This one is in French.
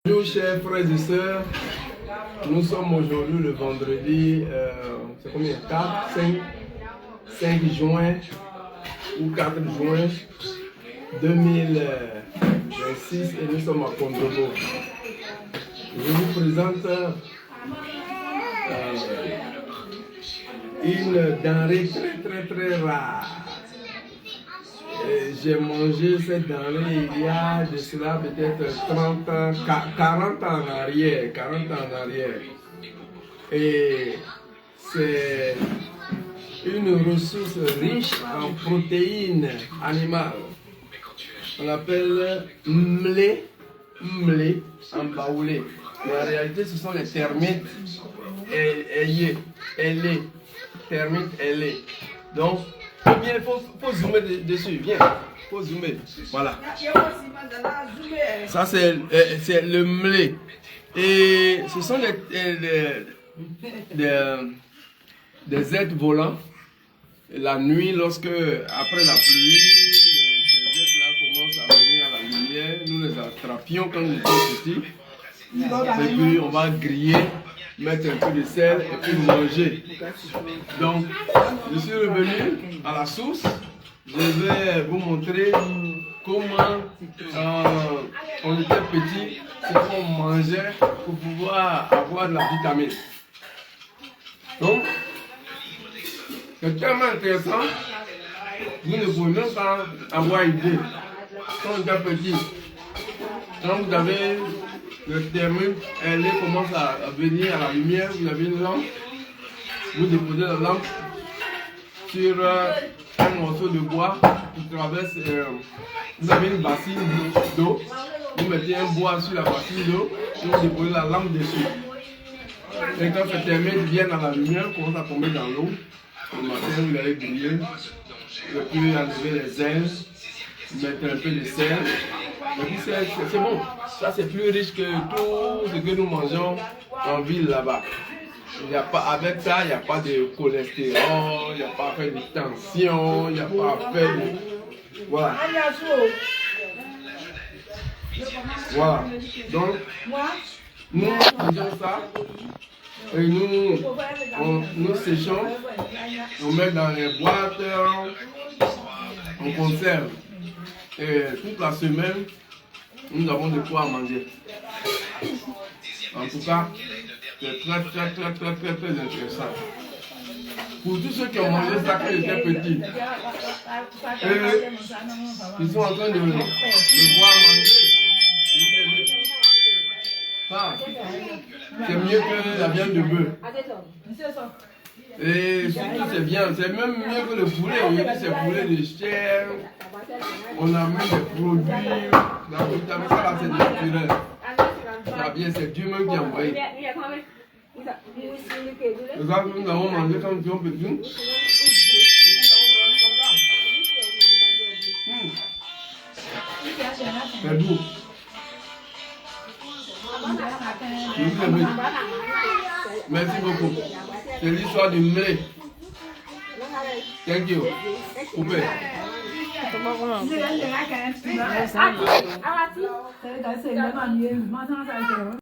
Bonjour chers frères et sœurs, nous sommes aujourd'hui le vendredi, c'est combien 5 juin ou 4 juin 2026 et nous sommes à Kondobo. Je vous présente une denrée très rare. J'ai mangé cette denrée il y a de cela peut-être 30 ans, 40 ans en arrière. Et c'est une ressource riche en protéines animales. On l'appelle mlé en baoulé. Mais en réalité, ce sont les termites ailés. Termites ailés. Donc, il faut zoomer dessus, viens, faut zoomer, voilà. Ça c'est le mlé. Et ce sont des êtres volants. La nuit, lorsque, après la pluie, ces êtres-là commencent à venir à la lumière, nous les attrapions quand nous étions petits. Et puis on va griller, mettre un peu de sel et puis manger. Donc, je suis revenu à la source. Je vais vous montrer comment on était petit, ce qu'on mangeait pour pouvoir avoir de la vitamine. Donc, c'est tellement intéressant, vous ne pouvez même pas avoir idée. Quand on était petit, quand vous avez le termite, elle commence à venir à la lumière, vous avez une lampe, vous déposez la lampe sur un morceau de bois qui traverse, vous avez une bassine d'eau, vous mettez un bois sur la bassine d'eau et vous déposez la lampe dessus. Et quand ce termite vient à la lumière, commence à tomber dans l'eau, le matin vous allez griller, et puis enlever les ailes, mettre un peu de sel. Et puis c'est bon, ça c'est plus riche que tout ce que nous mangeons en ville là-bas. Avec ça, il n'y a pas de cholestérol, il n'y a pas à faire de tension, il n'y a pas à faire de... Voilà. Voilà. Donc, nous faisons ça et nous séchons, on met dans les boîtes, on conserve. Et toute la semaine, nous avons de quoi manger. En tout cas, c'est très intéressant. Pour tous ceux qui ont mangé ça quand ils étaient petits, et ils sont en train de voir manger. Ah, c'est mieux que la viande de bœuf. Et surtout c'est bien, c'est même mieux que le poulet. Aujourd'hui c'est poulet de chair. On a mis des produits. La vitamine, ça là c'est naturel. C'est bien, c'est Dieu même qui a envoyé. C'est ça que nous avons mangé quand nous étions petits. C'est doux. Merci beaucoup. C'est l'histoire du mlé. Thank you. Coupé.